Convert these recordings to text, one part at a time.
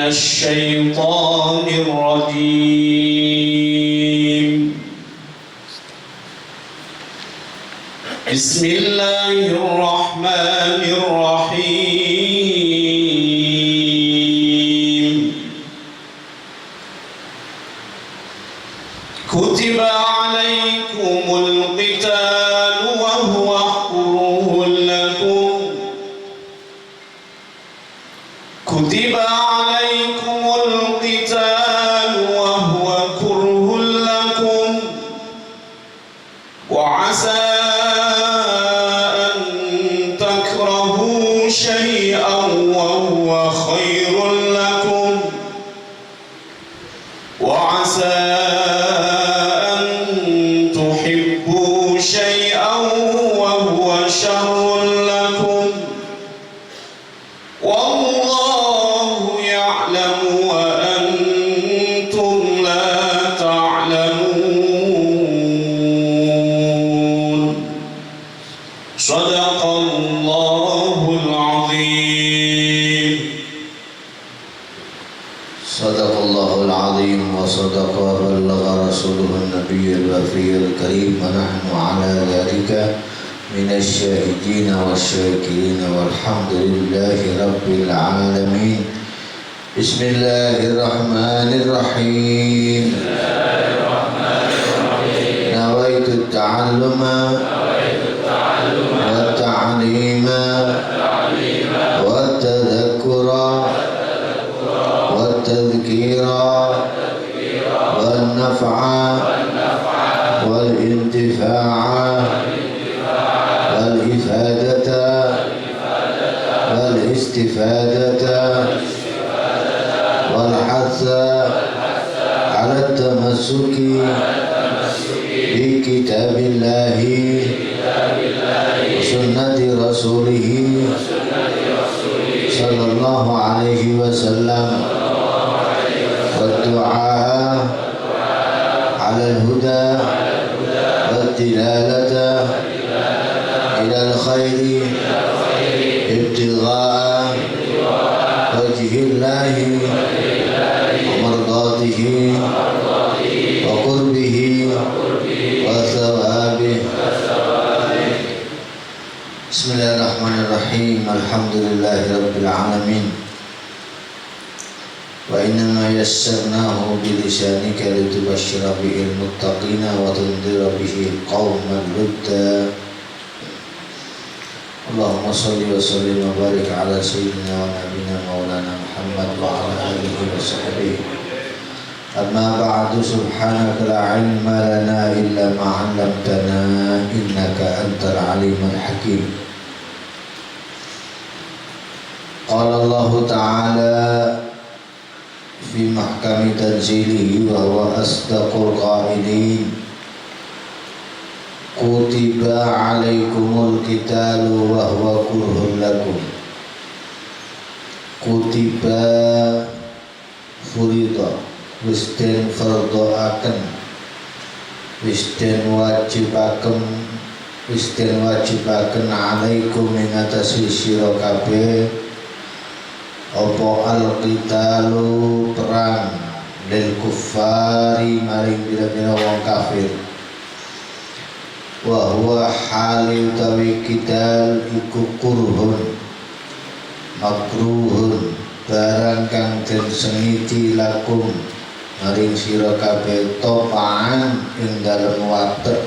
الشيطان الرجيم. بسم الله الرحمن الرحيم. كتب عليكم القتال وهو كره لكم. كتب عليكم القتال وهو كره لكم وعسى أن تكرهوا شيئا وهو خير لكم وعسى أن تحبوا شيئا وهو شر لكم والله يعلم وأنتم لا تعلمون. صدق الله العظيم. صدق الله العظيم وصدق وبلغ رسوله النبي الوفي الكريم ونحن على ذلك من الشاهدين والشاكرين والحمد لله رب العالمين. بسم الله الرحمن الرحيم. نويت التعلم والتعليم والتذكر والتذكير والنفع والانتفاع والإفادة والاستفادة والحث على التمسك بكتاب الله وسنة رسوله صلى الله عليه وسلم والدعاء على الهدى والدلالة إلى الخير ابتغاء وجه الله ومرضاته وقربه وثوابه. بسم الله الرحمن الرحيم. الحمد لله رب العالمين. وإنما يسرناه بلسانك لتبشر به المتقين وتنذر به قوما لدا. اللهم صل وسلم وبارك على سيدنا ونبينا مولانا محمد وعلى آله وصحبه. أما بعد سبحانك لا علم لنا إلا ما علمتنا إنك أنت العليم الحكيم. قال الله تعالى في محكم تنزيله وهو أصدق القائلين كتب عليكم القتال وهو كره لكم. Kutiba furida wis den fardhaken wis den wajibaken alaikum ing atase sira kabeh apa al-qitalu perang lil kuffari maring pira-pira wong kafir. Wa huwa halil tawi qital iku kurhun makruhun barang kang den sengiti lakum maring sira kabeh topaan ing dalem watek.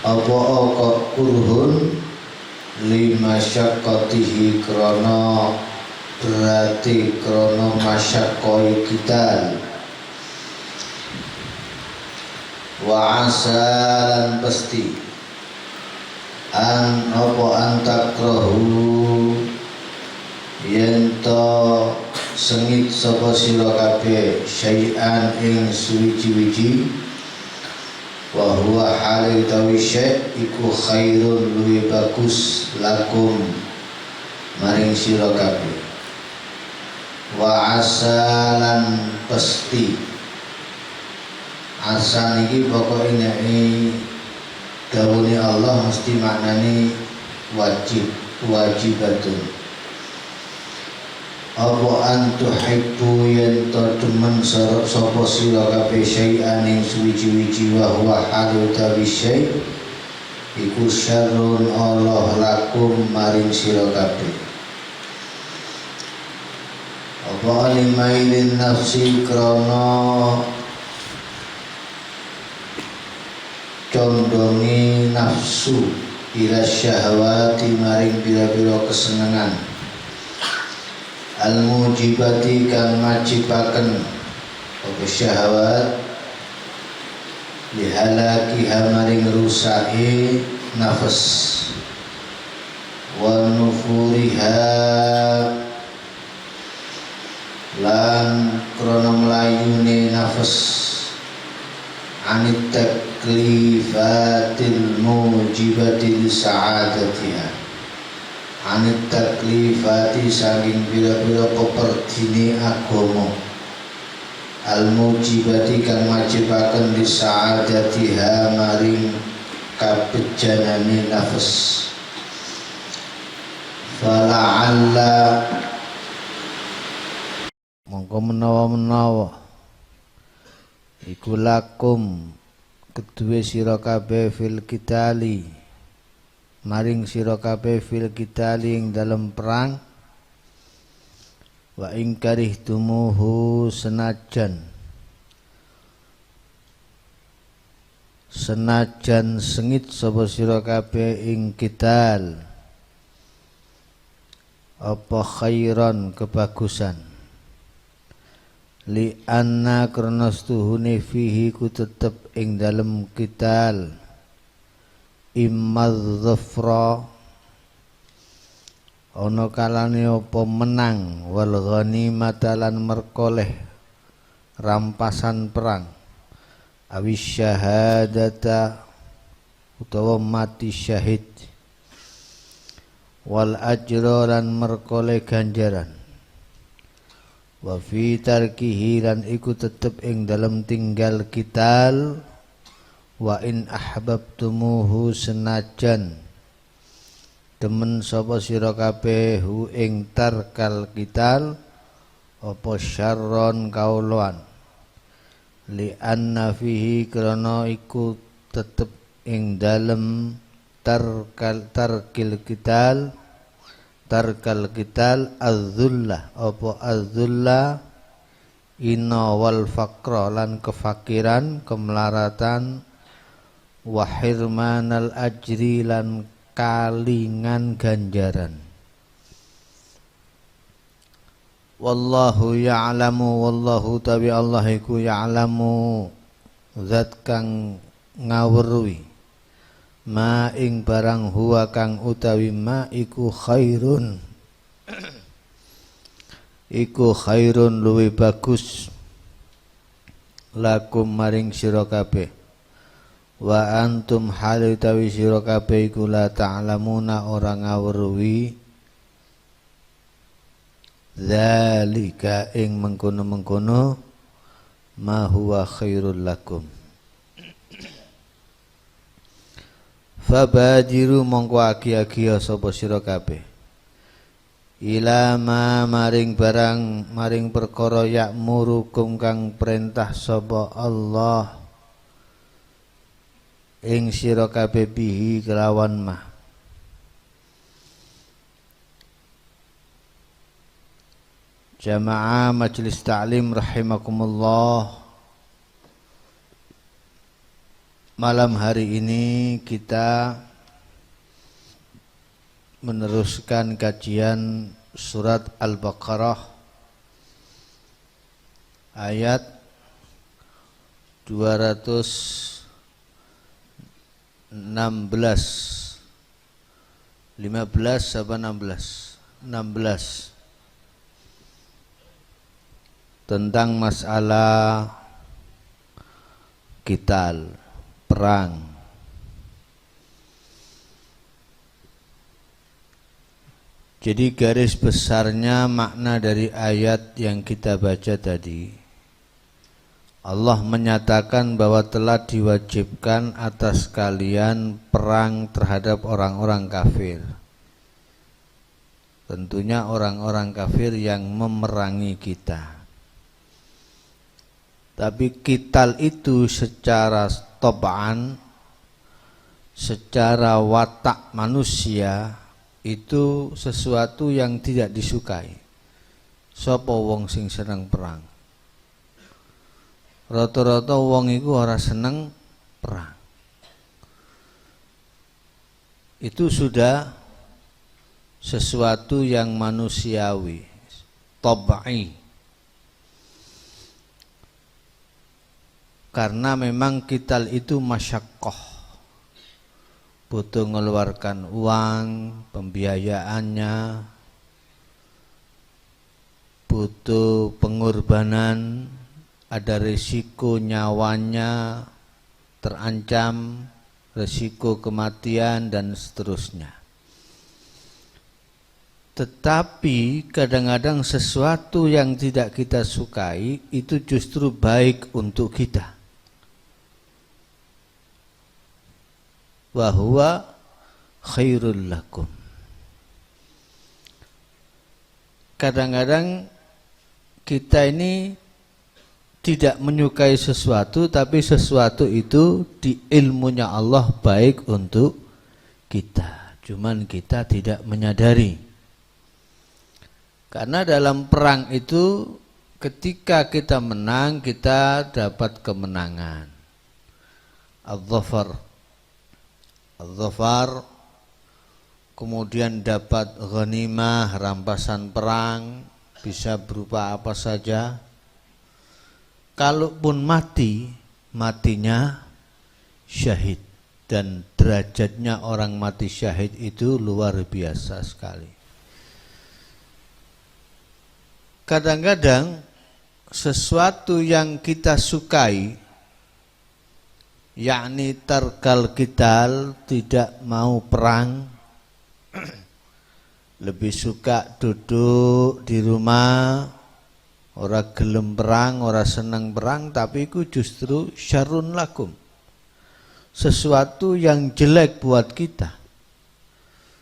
Apa kurhun lima syaqqatihi krana berarti krana masyaqqai kita wa asalan pasti an apa antakrahu yento sengit sapa sira kabeh syai'an ing suwiji-wiji wa huwa halil tawi syai' iku khairun luwih bagus lakum maring sira kabeh wa asalan pasti asal iki pokoke nek dawuhe Allah mesti maknane wajibatun apa antuhibbu yen to demen sapa sira kabeh syai'an ing suwiji-wiji wa huwa halu utawi syai' iku syarrun Allah lakum maring sira kabeh apa alimailin nafsi krana condongi nafsu ila syahwati maring pira-pira kesenengan al-mujibati kang ngajibaken apa syahwat lihalakiha maring rusake nafas wa nufuriha lan krana mlayune nafas anit taklifatil mujibati li sa'adatiha anit taklifati saking pira-pira peperdine agama al mujibati kang majibaken li sa'adatiha maring kabejanane nafas fala'alla mongko menawa-menawa iku lakum kedue sira kabeh fil qitali maring sira kabeh fil qitali ing dalem perang wa ing karihtumuhu senajan sengit sapa sira kabeh ing qital apa khairan kebagusan li anna krana stuhune fihi ku tetep ing dalem qital imadzafra ana kalane apa menang wal ghanimata lan merkoleh rampasan perang awis syahadata utawa mati syahid wal ajra lan merkoleh ganjaran wa fi tarkihi lan iku tetep ing dalem tinggal qital wa in ahbabtumuhu senajan demen sapa sira kabeh hu ing tarkal qital apa syarron kaulan li anna fihi krana iku tetep ing dalem tarkil qital az-zullah apa az-zullah ina wal faqra lan kefakiran kemelaratan wa hirmanal ajri lan kalingan ganjaran wallahu ya'lamu wallahu tabi Allah iku ya'lamu zat kang ngawruhi ma ing barang huwa kang utawi ma iku khairun iku khairun luwih bagus lakum maring sira kabeh wa antum hal utawi sira kabeh iku la ta'lamuna ora ngawruhi zalika ing mengkono-mengkono ma huwa khairul lakum fabadiru mongko agi-agi sapa sira kabeh ila ma maring barang maring perkara ya'murukum kang perintah sapa Allah ing sira kabeh bihi kelawan ma jamaah majelis ta'lim rahimakumullah. Malam hari ini kita meneruskan kajian surat Al-Baqarah ayat 216 15 apa 16 tentang masalah qital perang. Jadi garis besarnya makna dari ayat yang kita baca tadi, Allah menyatakan bahwa telah diwajibkan atas kalian perang terhadap orang-orang kafir. tentunya orang-orang kafir yang memerangi kita. Tapi qital itu secara tab'an, secara watak manusia itu sesuatu yang tidak disukai. Sapa wong sing seneng perang? Rata-rata wong iku ora seneng perang. Itu sudah sesuatu yang manusiawi, tab'i. Karena memang qital itu masyaqqah, butuh mengeluarkan uang, pembiayaannya, butuh pengorbanan, ada risiko nyawanya terancam, risiko kematian dan seterusnya. Tetapi kadang-kadang sesuatu yang tidak kita sukai itu justru baik untuk kita. Wa huwa khairul lakum. Kadang-kadang kita ini tidak menyukai sesuatu, tapi sesuatu itu di ilmunya Allah baik untuk kita. Cuman kita tidak menyadari. Karena dalam perang itu ketika kita menang, kita dapat kemenangan. Al-Dhafar, kemudian dapat ghanimah, rampasan perang, bisa berupa apa saja. Kalaupun mati, matinya syahid, dan derajatnya orang mati syahid itu luar biasa sekali. Kadang-kadang sesuatu yang kita sukai, yakni tarkal qital, tidak mau perang, lebih suka duduk di rumah, ora gelem perang, ora seneng perang, tapi itu justru syarrun lakum, sesuatu yang jelek buat kita,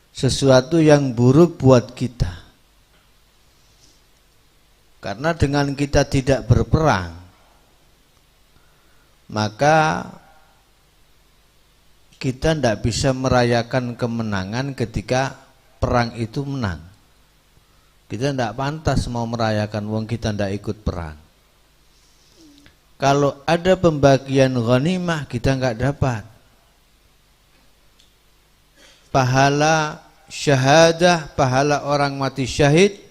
sesuatu yang buruk buat kita. Karena dengan kita tidak berperang, maka kita tidak bisa merayakan kemenangan ketika perang itu menang. Kita tidak pantas mau merayakan wong kita tidak ikut perang. Kalau ada pembagian ghanimah kita nggak dapat. Pahala syahadah, pahala orang mati syahid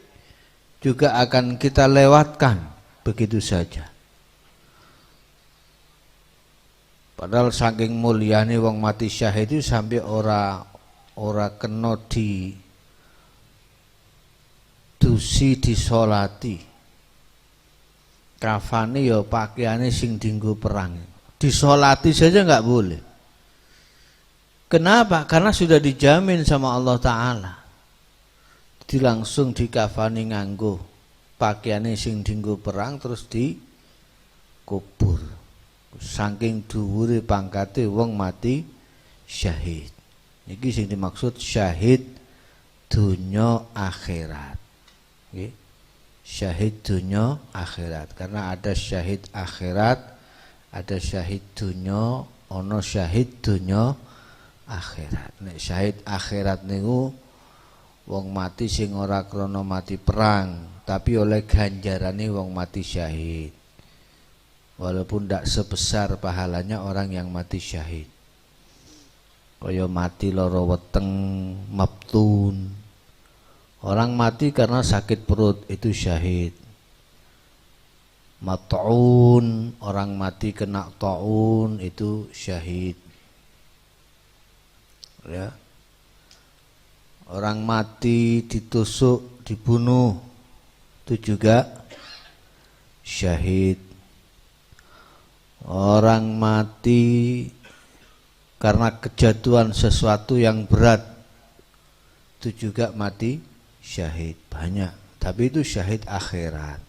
juga akan kita lewatkan begitu saja. Padahal saking mulyane wong mati syahid itu sampai ora kena di dusi disolati. Kafane ya pakaiane sing dienggo perang. Disolati saja enggak boleh. Kenapa? Karena sudah dijamin sama Allah Ta'ala. Jadi langsung dikafani nganggo pakaiane sing dienggo perang terus dikubur. Saking dhuwure pangkate wong mati syahid. Iki sing dimaksud syahid dunya akhirat. Nggih. Syahid dunya akhirat. Karena ada syahid akhirat, ada syahid dunya, ana syahid dunya akhirat. Nek syahid akhirat niku wong mati sing ora krana mati perang, tapi oleh ganjarane wong mati syahid. Walaupun tidak sebesar pahalanya orang yang mati syahid. Kaya mati lara weteng, mabtun. Orang mati karena sakit perut itu syahid. Mat'un, orang mati kena ta'un itu syahid. Ya. Orang mati ditusuk, dibunuh itu juga syahid. Orang mati karena kejatuhan sesuatu yang berat itu juga mati syahid. Banyak, tapi itu syahid akhirat.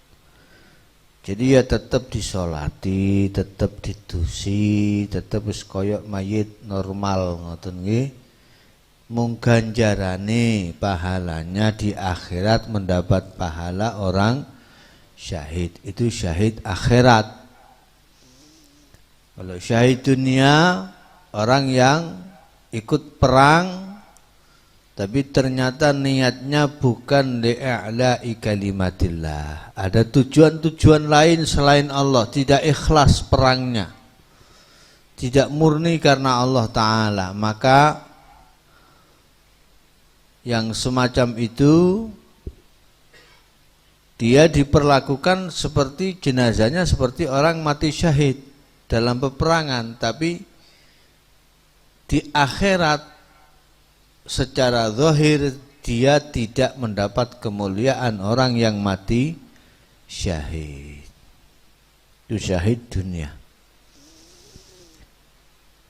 Jadi ya tetap disolati, tetap didusi, tetap wis koyok mayit normal ngoten nggih. mung ganjarane pahalanya di akhirat mendapat pahala orang syahid. Itu syahid akhirat. Kalau syahid dunia, orang yang ikut perang tapi ternyata niatnya bukan li'a'la'i kalimatillah. Ada tujuan-tujuan lain selain Allah, tidak ikhlas perangnya, tidak murni karena Allah Ta'ala. Maka yang semacam itu dia diperlakukan seperti jenazahnya seperti orang mati syahid dalam peperangan, tapi di akhirat secara zahir dia tidak mendapat kemuliaan orang yang mati syahid. Itu syahid dunia.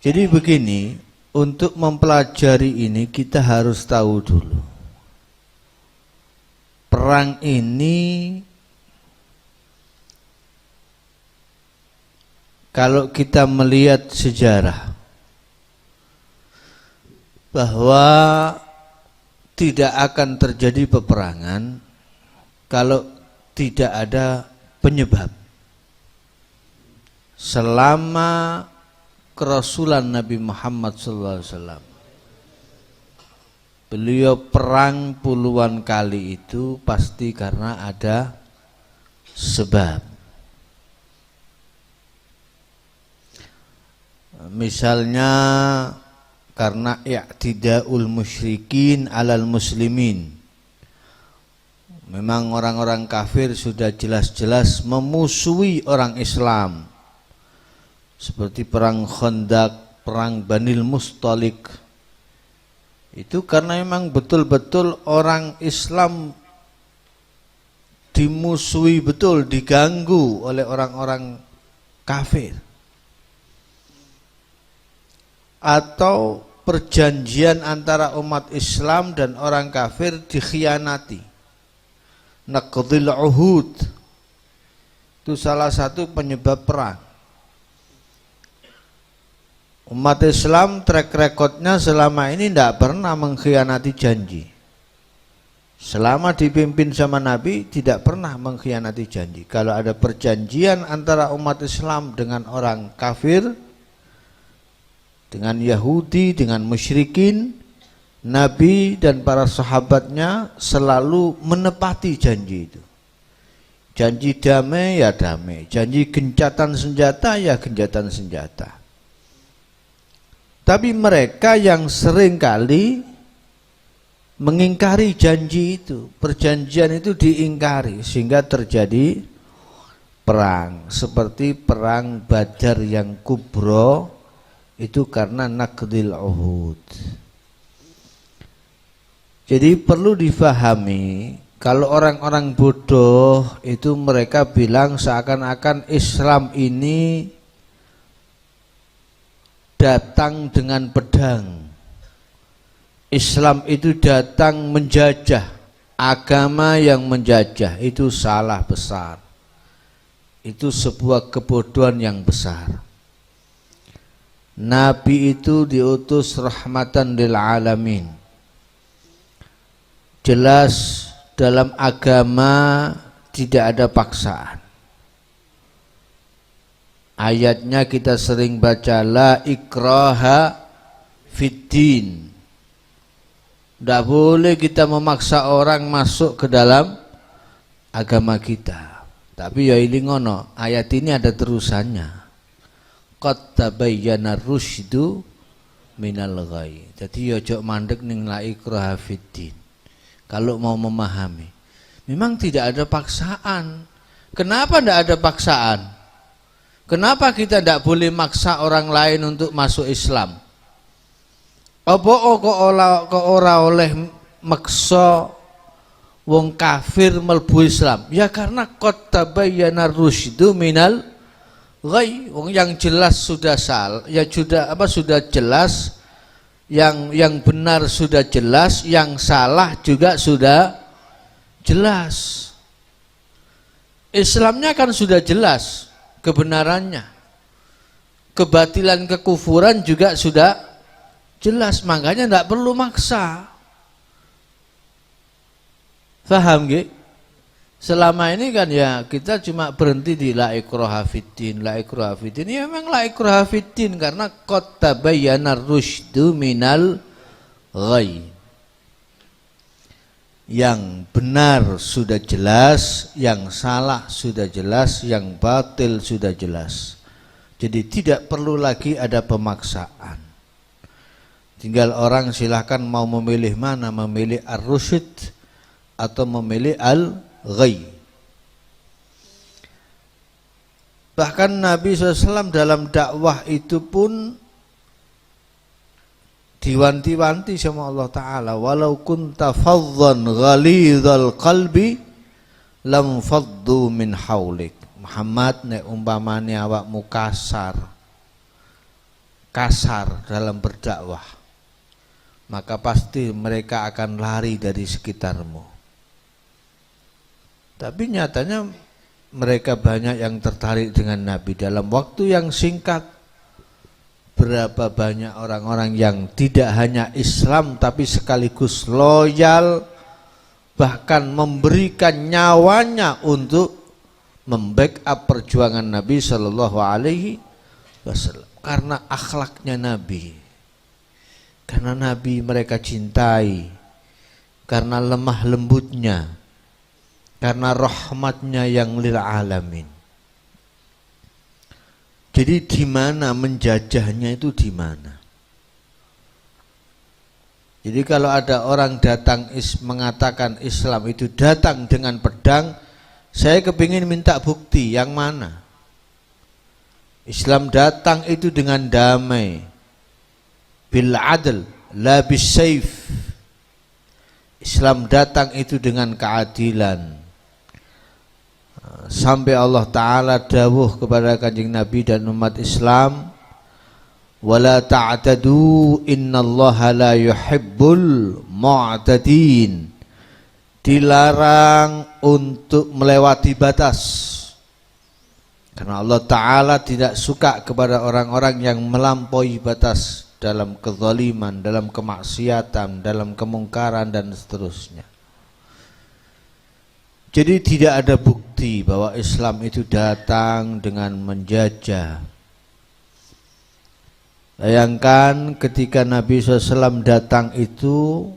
Jadi begini, untuk mempelajari ini kita harus tahu dulu, perang ini kalau kita melihat sejarah bahwa tidak akan terjadi peperangan kalau tidak ada penyebab. Selama kerasulan Nabi Muhammad SAW, beliau perang puluhan kali itu pasti karena ada sebab. Misalnya karena i'tidaul musyrikin alal muslimin. Memang orang-orang kafir sudah jelas-jelas memusuhi orang Islam. Seperti perang Khandaq, perang Banil Mustalik. Itu karena memang betul-betul orang Islam dimusuhi betul, diganggu oleh orang-orang kafir. Atau perjanjian antara umat Islam dan orang kafir dikhianati. Naqdhil uhud itu salah satu penyebab perang. Umat Islam track recordnya selama ini tidak pernah mengkhianati janji. Selama dipimpin sama Nabi tidak pernah mengkhianati janji. Kalau ada perjanjian antara umat Islam dengan orang kafir, dengan Yahudi, dengan musyrikin, Nabi dan para sahabatnya selalu menepati janji itu. Janji damai ya damai, janji gencatan senjata ya gencatan senjata. Tapi mereka yang seringkali mengingkari janji itu, perjanjian itu diingkari sehingga terjadi perang. Seperti perang Badar yang kubro, itu karena naqdil uhud. Jadi perlu difahami, kalau orang-orang bodoh itu mereka bilang seakan-akan Islam ini datang dengan pedang. Islam itu datang menjajah, agama yang menjajah. Itu salah besar. Itu sebuah kebodohan yang besar. Nabi itu diutus rahmatan lil alamin. Jelas dalam agama tidak ada paksaan. Ayatnya kita sering baca, la ikraha fiddin. Tidak boleh kita memaksa orang masuk ke dalam agama kita. Tapi ya ini ngono, ayat ini ada terusannya. Qad tabayyana rusydu minal ghayy. Jadi ojo mandek ning la ikraha fiddin. Kalau mau memahami, memang tidak ada paksaan. Kenapa tidak ada paksaan? Kenapa kita tidak boleh maksa orang lain untuk masuk Islam? Apa kok ora oleh maksa wong kafir mlebu Islam? Ya karena qad tabayyana rusydu minal ghayy, yang jelas sudah ya sudah jelas, yang benar sudah jelas, yang salah juga sudah jelas. Islamnya kan sudah jelas kebenarannya, kebatilan kekufuran juga sudah Jelas, makanya tidak perlu maksa. Faham nggih? Selama ini kan ya kita cuma berhenti di la ikraha fiddin, la ikraha fiddin. Ya memang la ikraha fiddin karena qad tabayyana ar-rusydu minal ghayy. Yang benar sudah jelas, yang salah sudah jelas, yang batil sudah jelas. Jadi tidak perlu lagi ada pemaksaan. Tinggal orang silahkan mau memilih mana, memilih ar-rusyd atau memilih al-ghayy. Bahkan Nabi SAW dalam dakwah itu pun diwanti-wanti sama Allah Ta'ala, walau kunta faddan ghalidhal qalbi lam faddu min haulik. Muhammad, nek umpamane awakmu kasar dalam berdakwah, maka pasti mereka akan lari dari sekitarmu. Tapi nyatanya mereka banyak yang tertarik dengan Nabi. Dalam waktu yang singkat, berapa banyak orang-orang yang tidak hanya Islam tapi sekaligus loyal, bahkan memberikan nyawanya untuk membackup perjuangan Nabi Shallallahu Alaihi Wasallam. Karena akhlaknya Nabi, karena Nabi mereka cintai, karena lemah lembutnya, karena rahmatnya yang lil alamin. Jadi di mana menjajahnya itu di mana? Jadi kalau ada orang datang mengatakan Islam itu datang dengan pedang, saya kepingin minta bukti yang mana? Islam datang itu dengan damai, bil adl, la bis saif. Islam datang itu dengan keadilan. Sampai Allah Ta'ala dawuh kepada Kanjeng Nabi dan umat Islam, wala ta'tadu innallaha la yuhibbul mu'tadin. Dilarang untuk melewati batas, karena Allah Ta'ala tidak suka kepada orang-orang yang melampaui batas dalam kezaliman, dalam kemaksiatan, dalam kemungkaran dan seterusnya. Jadi tidak ada bukti bahwa Islam itu datang dengan menjajah. Bayangkan ketika Nabi SAW datang itu,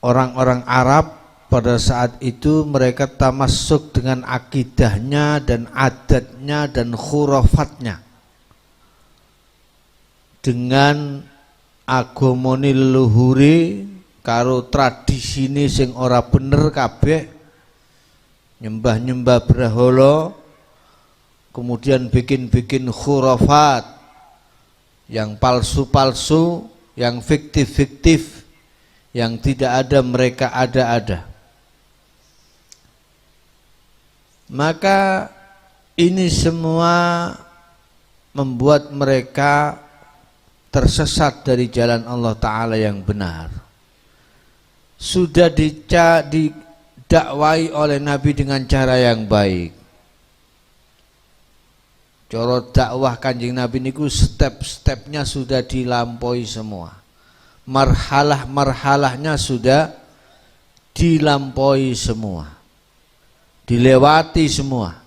orang-orang Arab pada saat itu mereka tamasuk dengan akidahnya dan adatnya dan khurafatnya, dengan agamane leluhure karo tradisine sing ora bener kabeh, nyembah-nyembah berhala, kemudian bikin-bikin khurafat yang palsu-palsu, yang fiktif-fiktif, yang tidak ada mereka ada-ada. Maka ini semua membuat mereka tersesat dari jalan Allah Ta'ala yang benar. Sudah didakwai oleh Nabi dengan cara yang baik. Cara dakwah Kanjeng Nabi niku step-stepnya sudah dilampaui semua. Marhalah-marhalahnya sudah dilampaui semua, dilewati semua.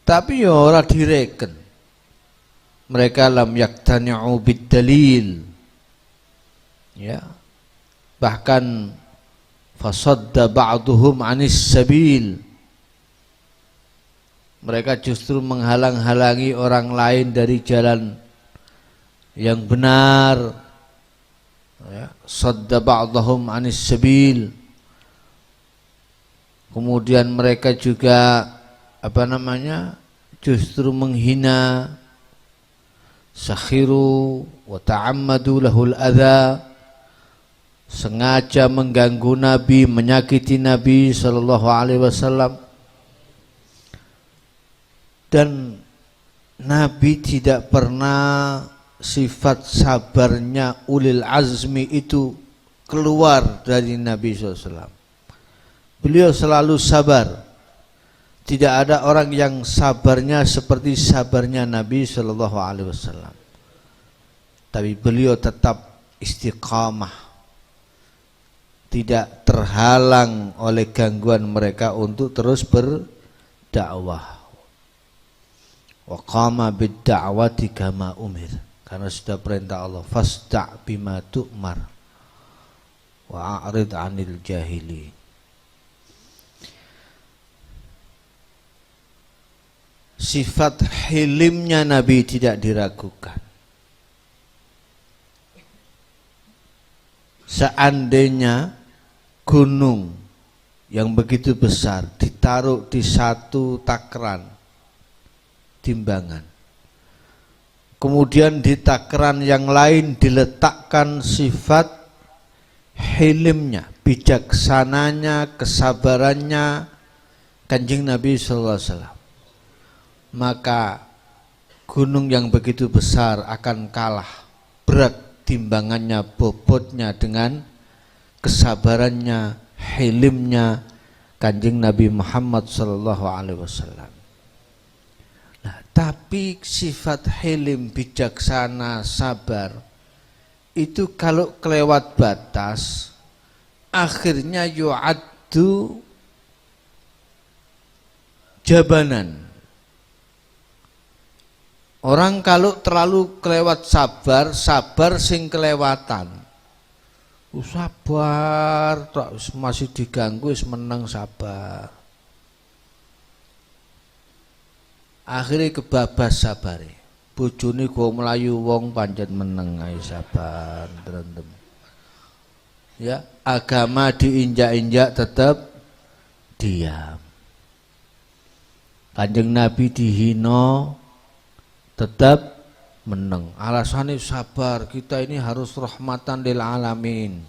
Tapi ya ora direken. Mereka lam yaktani'u bid-dalil. Ya. Bahkan fasadda ba'duhum 'anis sabil. Mereka justru menghalang-halangi orang lain dari jalan yang benar. Ya, sadda ba'dahum 'anis sabil. Kemudian mereka juga justru menghina, sakhiru wa ta'ammadu lahul adza, sengaja mengganggu Nabi, menyakiti Nabi sallallahu alaihi wasallam. Dan Nabi tidak pernah sifat sabarnya ulil azmi itu keluar dari Nabi SAW. Beliau selalu sabar. Tidak ada orang yang sabarnya seperti sabarnya Nabi SAW. tapi beliau tetap istiqamah, tidak terhalang oleh gangguan mereka untuk terus berdakwah. Wa qama bid-da'wati kama umir, karena sudah perintah Allah, fasda' bima tu'mar wa a'rid 'anil jahili. Sifat hilimnya Nabi tidak diragukan. Seandainya gunung yang begitu besar ditaruh di satu takran timbangan, kemudian di takran yang lain diletakkan sifat hilimnya, bijaksananya, kesabarannya Kanjeng Nabi sallallahu alaihi wasallam, maka gunung yang begitu besar akan kalah berat timbangannya, bobotnya dengan kesabarannya, hilimnya Kanjeng Nabi Muhammad sallallahu alaihi wasallam. Nah, tapi sifat hilim, bijaksana, sabar itu kalau kelewat batas akhirnya yu'addu jabanan. Orang kalau terlalu kelewat sabar, sabar sing kelewatan. Sabar, masih diganggu, menang sabar. Akhirnya kebabas sabare. Bojone go melayu wong pancen meneng ae sabar, terentem. Ya, agama diinjak-injak tetap diam. Kanjeng Nabi dihina tetap menang. Alasannya sabar, kita ini harus rahmatan lil alamin.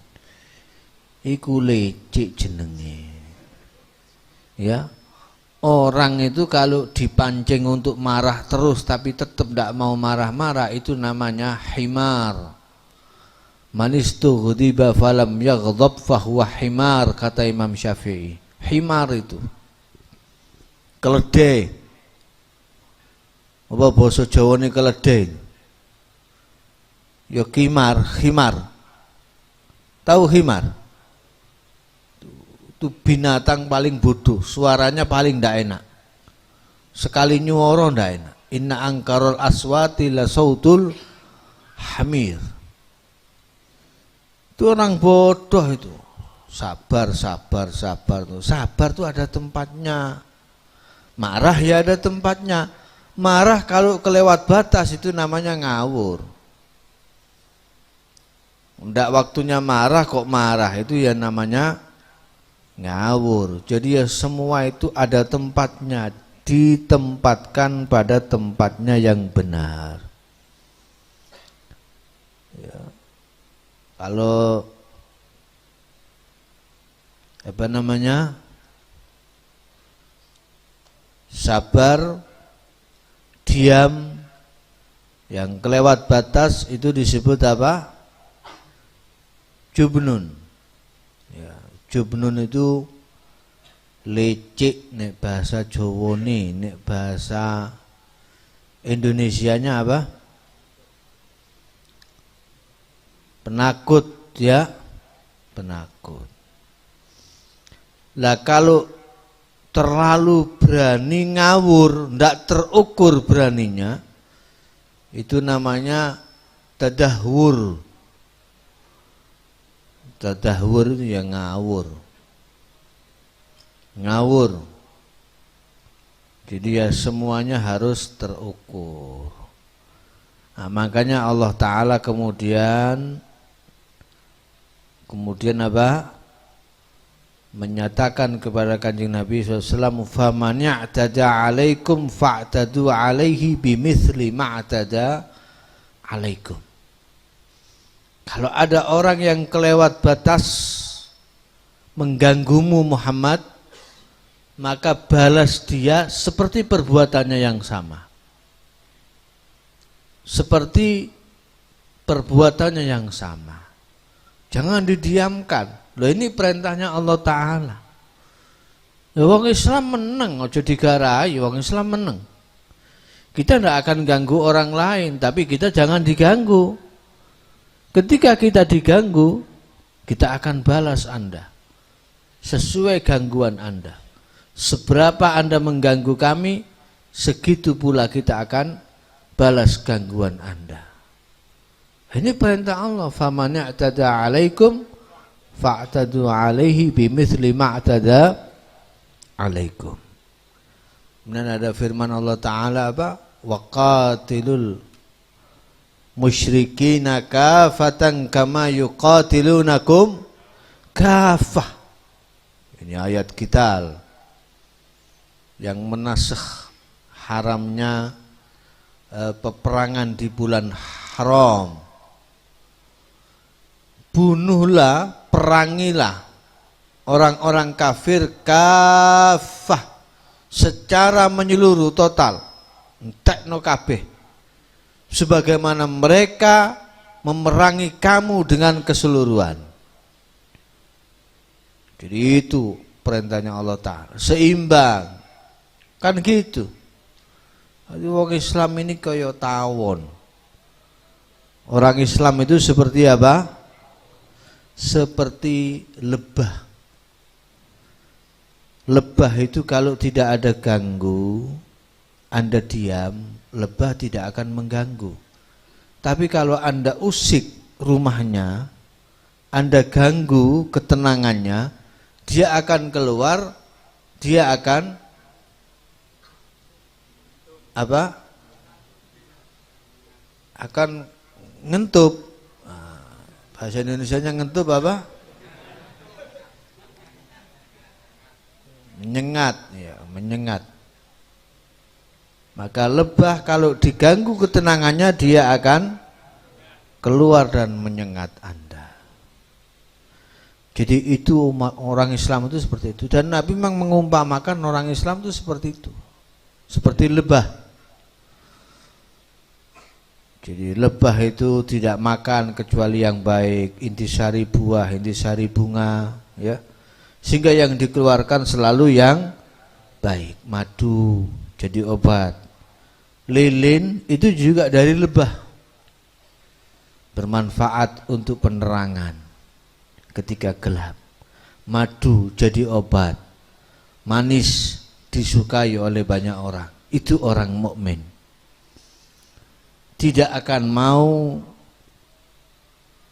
Iku lecik jenenge. Ya. Orang itu kalau dipancing untuk marah terus tapi tetap tidak mau marah-marah, itu namanya himar. Manistughdiba falam yaghdab fahuwa himar, kata Imam Syafi'i. Himar itu keledai. Apa basa Jawane keledai? Ya khimar. Tahu khimar? Itu binatang paling bodoh, suaranya paling ndak enak. Sekali nyuara ndak enak. Inna angkarul aswati la sautul hamir. Itu orang bodoh itu. Sabar tuh. Sabar tuh ada tempatnya. Marah ya ada tempatnya. Marah kalau kelewat batas itu namanya ngawur. Ndak waktunya marah kok marah, itu ya namanya ngawur. Jadi ya semua itu ada tempatnya, ditempatkan pada tempatnya yang benar. Ya. Kalau sabar, diam, yang kelewat batas itu disebut apa? Jubnun. Ya, jubnun itu lecek nek bahasa Jawa nih, nek bahasa Indonesianya apa? Penakut, ya, penakut. Lah kalau terlalu berani ngawur, ndak terukur beraninya, itu namanya tadahwur. Tadahwur itu ya ngawur. Ngawur. Jadi ya semuanya harus terukur. Nah, makanya Allah Ta'ala kemudian apa? Menyatakan kepada Kanjeng Nabi SAW, faman ya'tada 'alaikum fa'tadu 'alaihi bimithli ma'tada 'alaikum. Kalau ada orang yang kelewat batas mengganggumu Muhammad, maka balas dia seperti perbuatannya yang sama. Seperti perbuatannya yang sama. Jangan didiamkan. Loh, ini perintahnya Allah Ta'ala. Ya, wong Islam menang, ojo digarai, wong Islam menang. Kita tidak akan ganggu orang lain, tapi kita jangan diganggu. Ketika kita diganggu, kita akan balas Anda sesuai gangguan Anda. Seberapa Anda mengganggu kami, segitu pula kita akan balas gangguan Anda. Ini perintah Allah, faman i'tada 'alaikum fa'tadu 'alaihi bimithli ma'tada 'alaikum. Kemudian ada firman Allah Ta'ala apa? Waqatilul musyrikina kafatan kama yuqatilunakum kafah. Ini ayat Qital yang menasakh haramnya peperangan di bulan haram. Bunuhlah, perangilah orang-orang kafir kafah secara menyeluruh total, entekno kabeh, sebagaimana mereka memerangi kamu dengan keseluruhan. Jadi itu perintahnya Allah Ta'ala, seimbang, kan gitu. Jadi orang Islam ini kaya tawon. Orang Islam itu seperti apa? Seperti lebah. Lebah itu kalau tidak ada ganggu, Anda diam, lebah tidak akan mengganggu. Tapi kalau Anda usik rumahnya, Anda ganggu ketenangannya, dia akan keluar, dia akan apa? Akan ngentup. Bahasa Indonesianya ngentup apa? Menyengat, ya, menyengat. Maka lebah kalau diganggu ketenangannya, dia akan keluar dan menyengat Anda. Jadi itu orang Islam itu seperti itu. Dan Nabi memang mengumpamakan orang Islam itu seperti itu, seperti lebah. Jadi lebah itu tidak makan kecuali yang baik, intisari buah, intisari bunga, ya. Sehingga yang dikeluarkan selalu yang baik. Madu jadi obat, lilin itu juga dari lebah, bermanfaat untuk penerangan ketika gelap. Madu jadi obat, manis, disukai oleh banyak orang. Itu orang mukmin. Tidak akan mau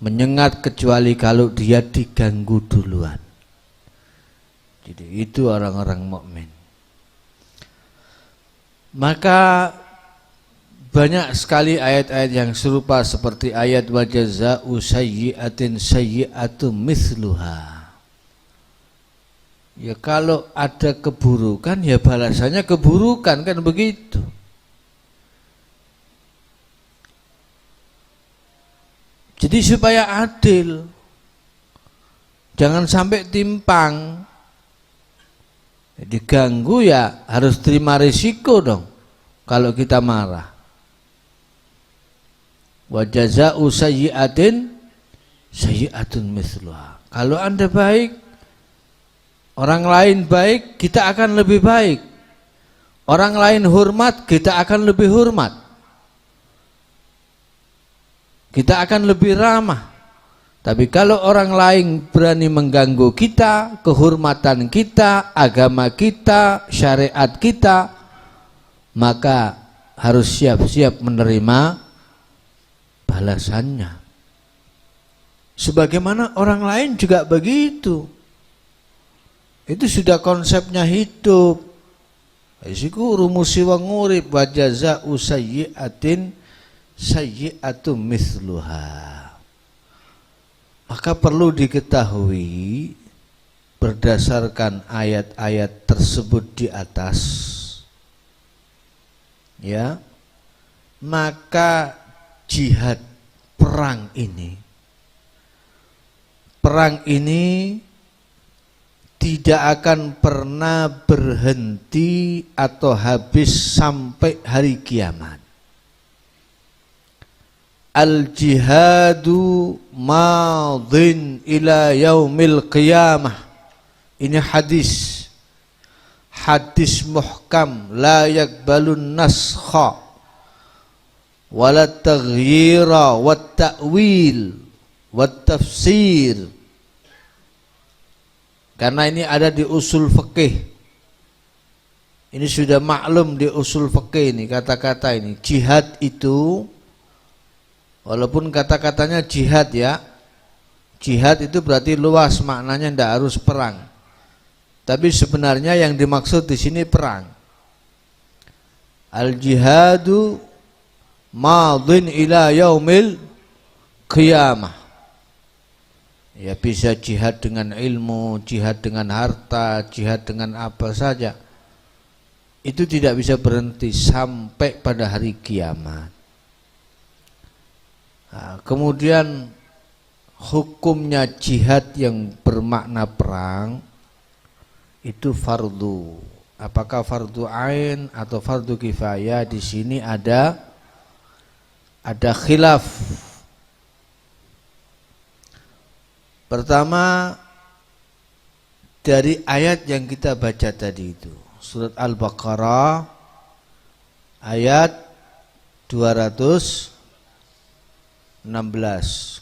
menyengat kecuali kalau dia diganggu duluan. Jadi itu orang-orang mukmin. Maka banyak sekali ayat-ayat yang serupa seperti ayat wa jazaa'u sayyi'atin sayyi'atu mithluha. Ya kalau ada keburukan ya balasannya keburukan, kan begitu. Jadi supaya adil, jangan sampai timpang. Diganggu ya harus terima risiko dong kalau kita marah. Wa jazaa'u sayyi'atin sayyi'atun mithluha. Kalau Anda baik, orang lain baik, kita akan lebih baik. Orang lain hormat, kita akan lebih hormat. Kita akan lebih ramah. Tapi kalau orang lain berani mengganggu kita, kehormatan kita, agama kita, syariat kita, maka harus siap-siap menerima balasannya. Sebagaimana orang lain juga begitu. Itu sudah konsepnya hidup. Isiku rumusi wong urip wa jazaa'u sayyi'atin sayyi'atu mithluha. Maka perlu diketahui berdasarkan ayat-ayat tersebut di atas, ya, maka jihad perang ini tidak akan pernah berhenti atau habis sampai hari kiamat. Al-jihadu madhin ila yaumil qiyamah. Ini hadis muhkam, la yakbalun naskha wala taghyira wat ta'wil wat tafsir. Karena ini ada di usul fikih. Ini sudah maklum di usul fikih ini kata-kata ini. Jihad itu, walaupun kata-katanya jihad ya, jihad itu berarti luas maknanya, tidak harus perang. Tapi sebenarnya yang dimaksud di sini perang. Al jihadu madin ila yaumil qiyamah. Ya bisa jihad dengan ilmu, jihad dengan harta, jihad dengan apa saja. Itu tidak bisa berhenti sampai pada hari kiamat. Nah, kemudian hukumnya jihad yang bermakna perang itu fardu. Apakah fardu ain atau fardu kifayah? Di sini ada khilaf. Pertama dari ayat yang kita baca tadi itu, surat Al-Baqarah ayat 216.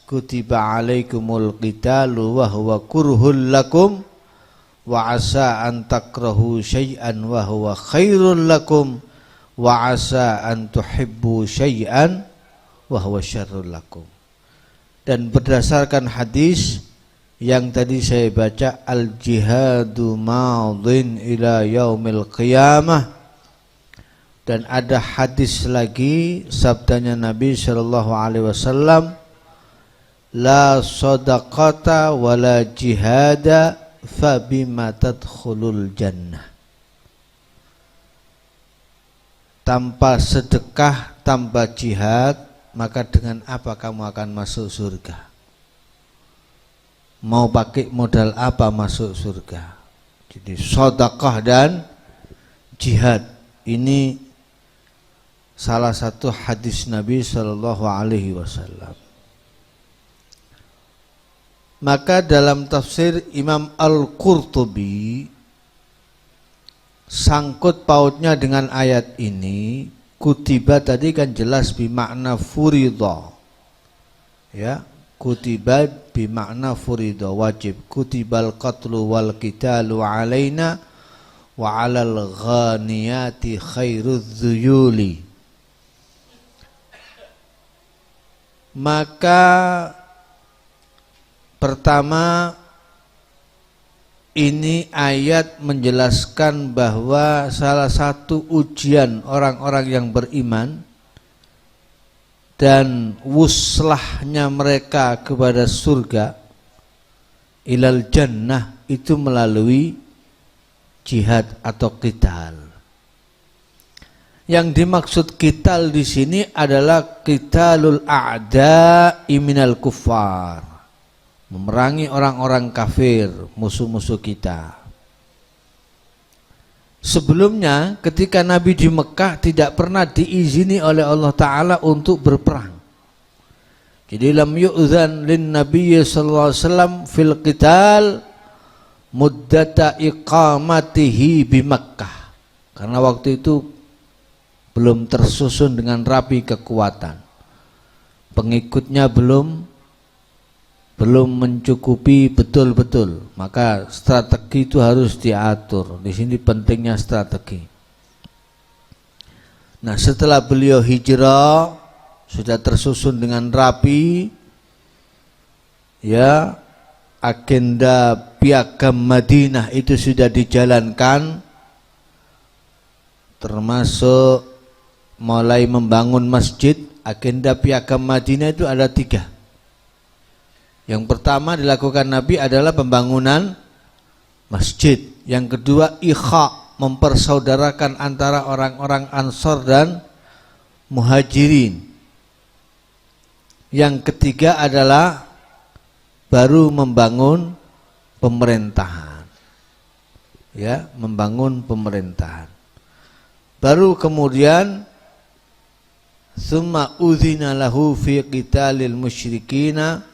Kutiba alaikumul qitalu wa huwa kurhul lakum wa asa an takrahu syai'an wa huwa khairul lakum wa asa an tuhibbu syai'an wa huwa syarrul lakum. Dan berdasarkan hadis yang tadi saya baca, al jihadu madin ila yaumil qiyamah, dan ada hadis lagi sabdanya Nabi sallallahu alaihi wasallam, la shadaqata wala jihada fabima tadkhulul jannah. Tanpa sedekah, tanpa jihad, maka dengan apa kamu akan masuk surga? Mau pakai modal apa masuk surga? Jadi sedekah dan jihad ini salah satu hadis Nabi sallallahu alaihi wasallam. Maka dalam tafsir Imam Al-Qurtubi sangkut pautnya dengan ayat ini, kutiba tadi kan jelas bimakna furidha. Ya, kutiba bimakna furidha, wajib. Kutibal qatlu wal qitalu alaina wa 'alal ghaniyati khairudz dzuyuli. Maka pertama ini ayat menjelaskan bahwa salah satu ujian orang-orang yang beriman dan wuslahnya mereka kepada surga ilal jannah itu melalui jihad atau qital. Yang dimaksud qital di sini adalah qitalul a'da'i minal kuffar, memerangi orang-orang kafir, musuh-musuh kita. Sebelumnya ketika Nabi di Mekah tidak pernah diizini oleh Allah Ta'ala untuk berperang. Jadi lam yu'zan lin Nabi sallallahu alaihi wasallam fil qital muddata iqamatihi bi Makkah. Karena waktu itu belum tersusun dengan rapi kekuatan. Pengikutnya belum mencukupi betul-betul, maka strategi itu harus diatur. Di sini pentingnya strategi. Nah, setelah beliau hijrah sudah tersusun dengan rapi, ya, agenda piagam Madinah itu sudah dijalankan, termasuk mulai membangun masjid. Agenda piagam Madinah itu ada 3. Yang pertama dilakukan Nabi adalah pembangunan masjid. Yang kedua ikha, mempersaudarakan antara orang-orang Ansor dan Muhajirin. Yang ketiga adalah baru membangun pemerintahan. Ya, membangun pemerintahan. Baru kemudian summa udzina lahu fi qitalil musyrikina,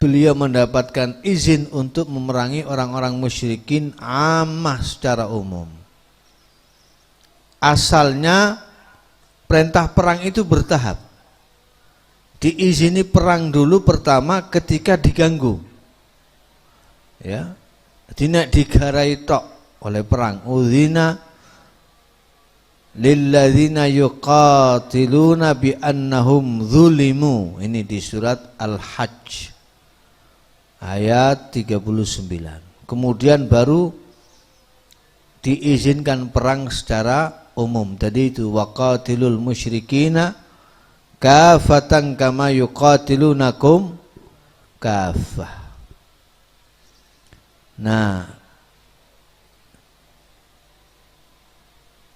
beliau mendapatkan izin untuk memerangi orang-orang musyrikin ammah secara umum. Asalnya perintah perang itu bertahap. Diizini perang dulu pertama ketika diganggu. Ya. Tidak digarai tok oleh perang. Udzina lilladzina yuqatiluna bi annahum zulimu. Ini di surat Al-Hajj ayat 39. Kemudian baru diizinkan perang secara umum. Tadi itu waqatilul musyrikina kafatan kama yuqatilunakum kafah. Nah,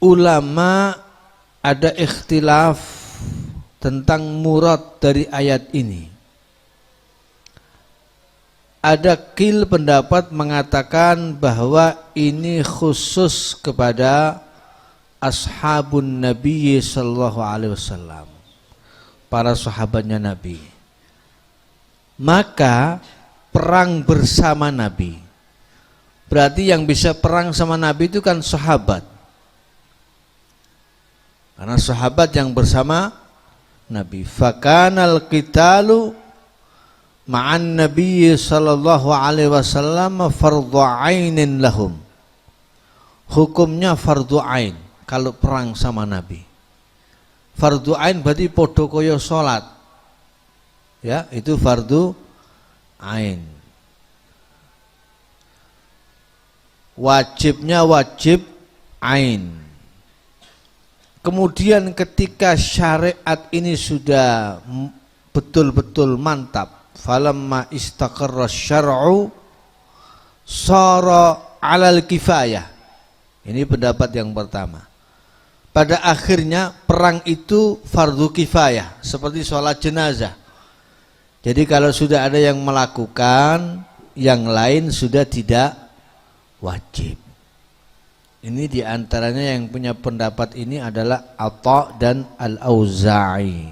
ulama ada ikhtilaf tentang murad dari ayat ini. Ada qil pendapat mengatakan bahwa ini khusus kepada ashabun Nabi sallallahu alaihi wasallam, para sahabatnya Nabi. Maka perang bersama Nabi. Berarti yang bisa perang sama Nabi itu kan sahabat. Karena sahabat yang bersama Nabi. Fakanal qitalu ma'an Nabi sallallahu alaihi wasallam fardhu ainin lahum. Hukumnya fardhu ain kalau perang sama Nabi. Fardhu ain berarti podo koyo salat. Ya, itu fardhu ain. Wajibnya wajib ain. Kemudian ketika syariat ini sudah betul-betul mantap, falamma istaqarra syar'u sara 'alal kifayah. Ini pendapat yang pertama. Pada akhirnya perang itu fardu kifayah, seperti sholat jenazah. Jadi kalau sudah ada yang melakukan, yang lain sudah tidak wajib. Ini diantaranya yang punya pendapat ini adalah Atha dan Al-Auza'i.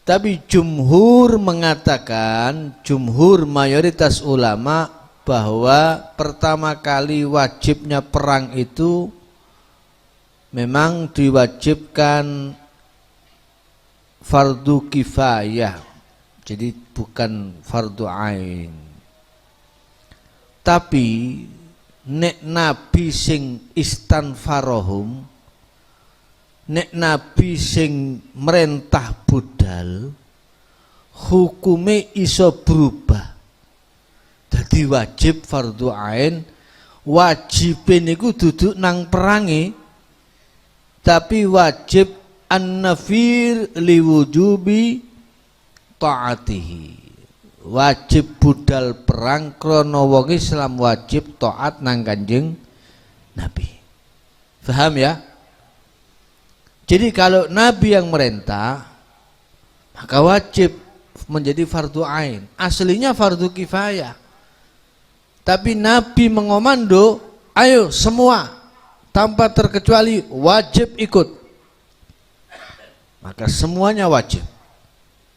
Tapi jumhur mengatakan, jumhur mayoritas ulama, bahwa pertama kali wajibnya perang itu memang diwajibkan fardu kifayah, jadi bukan fardu ain. Tapi nek nabi sing istanfarohum, nek nabi sing merentah budal, hukume iso berubah. Jadi wajib fardu ain, wajibin iku duduk nang perangi, tapi wajib an-nafir liwujubi ta'atihi. Wajib budal perang krono wong Islam wajib taat nang Kanjeng Nabi. Paham ya? Jadi kalau Nabi yang merintah, maka wajib menjadi fardu ain. Aslinya fardu kifayah. Tapi Nabi mengomando, ayo semua tanpa terkecuali wajib ikut. Maka semuanya wajib.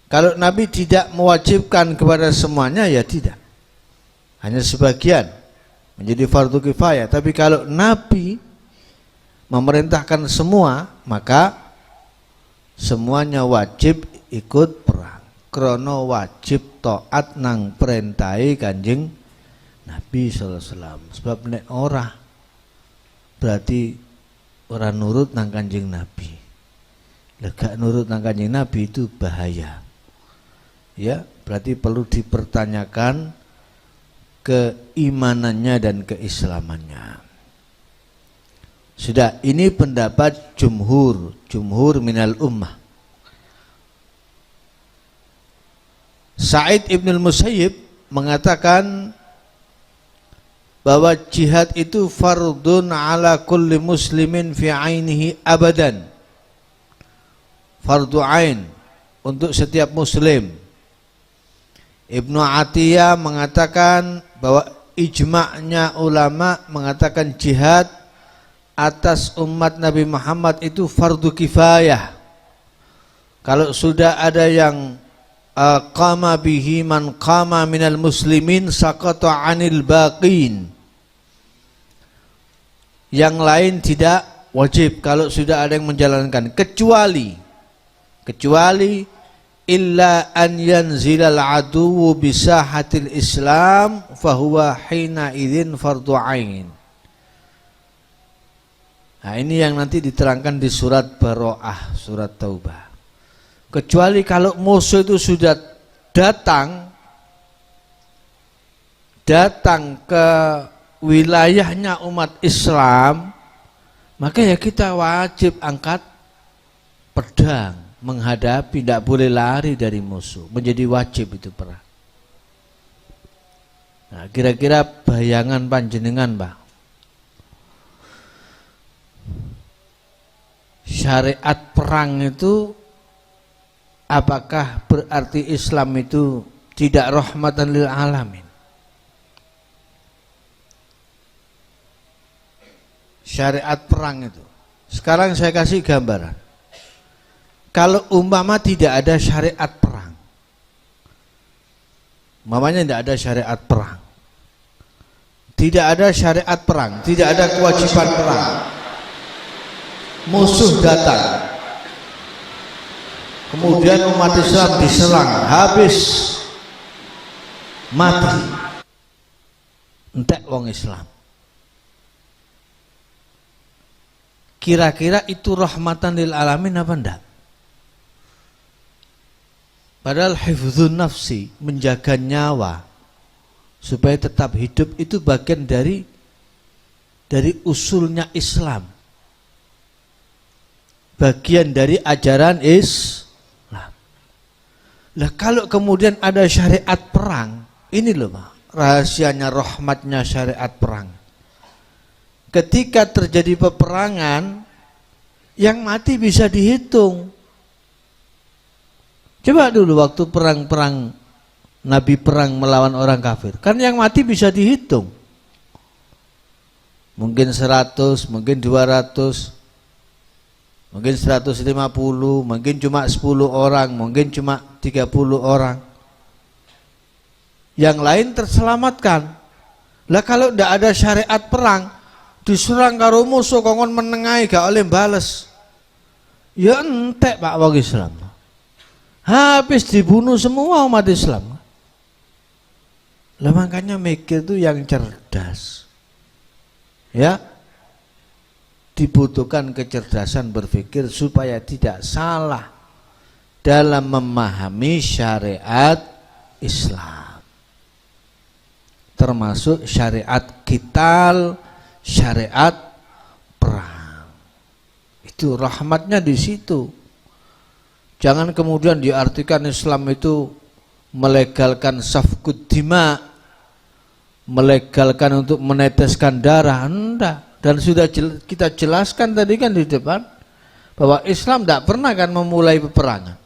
Kalau Nabi tidak mewajibkan kepada semuanya, ya tidak. Hanya sebagian menjadi fardu kifayah. Tapi kalau Nabi memerintahkan semua, maka semuanya wajib ikut perang. Krono wajib taat nang perintahe Kanjeng Nabi sallallahu alaihi wasallam. Sebab nek ora berarti ora nurut nang Kanjeng Nabi. Gak nurut nang Kanjeng Nabi itu bahaya. Ya, berarti perlu dipertanyakan keimanannya dan keislamannya. Sudah, ini pendapat jumhur minal ummah. Sa'id ibn al-Musayyib mengatakan bahwa jihad itu fardun ala kulli muslimin fi ainihi abadan. Fardu ain untuk setiap muslim. Ibnu Atiyah mengatakan bahwa ijma'nya ulama mengatakan jihad atas umat Nabi Muhammad itu fardu kifayah. Kalau sudah ada yang qama bihi man qama minal muslimin saqata anil baqin, yang lain tidak wajib kalau sudah ada yang menjalankan, kecuali illa an yanzilal aduwu bisahatil Islam fahuwa hina idzin fardhu ain. Nah, ini yang nanti diterangkan di surat Baroah, surat Taubah. Kecuali kalau musuh itu sudah datang ke wilayahnya umat Islam, maka ya kita wajib angkat pedang menghadapi, tidak boleh lari dari musuh, menjadi wajib itu perang. Nah, kira-kira bayangan panjenengan, Pak, syariat perang itu apakah berarti Islam itu tidak rahmatan lil alamin? Syariat perang itu, sekarang saya kasih gambaran. Kalau umpama tidak ada syariat perang, umpamanya tidak ada syariat perang, tidak ada syariat perang, tidak ada kewajiban perang, musuh datang, kemudian umat Islam diserang, habis, mati, entek wong Islam. Kira-kira itu rahmatan lil alamin apa enggak? Padahal hifdzun nafsi, menjaga nyawa supaya tetap hidup, itu bagian dari usulnya Islam, bagian dari ajaran Islam. Nah, kalau kemudian ada syariat perang, ini loh Pak, rahasianya rahmatnya syariat perang. Ketika terjadi peperangan, yang mati bisa dihitung. Coba dulu waktu perang-perang Nabi perang melawan orang kafir, kan yang mati bisa dihitung. Mungkin 100, mungkin 200, mungkin 150, mungkin cuma 10 orang, mungkin cuma 30 orang. Yang lain terselamatkan. Lah kalau tidak ada syariat perang, diserang karo musuh kongon menengai gak oleh bales, ya entek Pak wong Islam, habis dibunuh semua umat Islam. Lah makanya mikir tuh yang cerdas, ya, dibutuhkan kecerdasan berpikir supaya tidak salah dalam memahami syariat Islam, termasuk syariat qital, syariat perang. Itu rahmatnya di situ. Jangan kemudian diartikan Islam itu melegalkan safkud dima, melegalkan untuk meneteskan darah, enggak. Dan sudah kita jelaskan tadi kan di depan bahwa Islam tidak pernah kan memulai peperangan.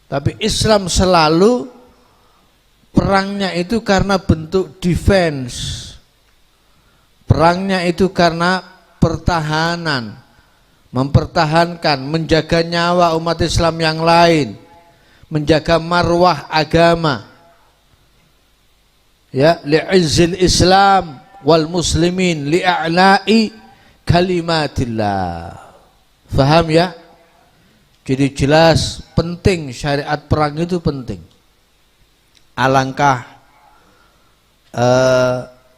Tapi Islam selalu perangnya itu karena bentuk defense. Perangnya itu karena pertahanan, mempertahankan, menjaga nyawa umat Islam yang lain, menjaga marwah agama. Ya, li'izzil Islam wal muslimin li'a'la'i kalimatillah. Faham ya? Jadi jelas penting, syariat perang itu penting. Alangkah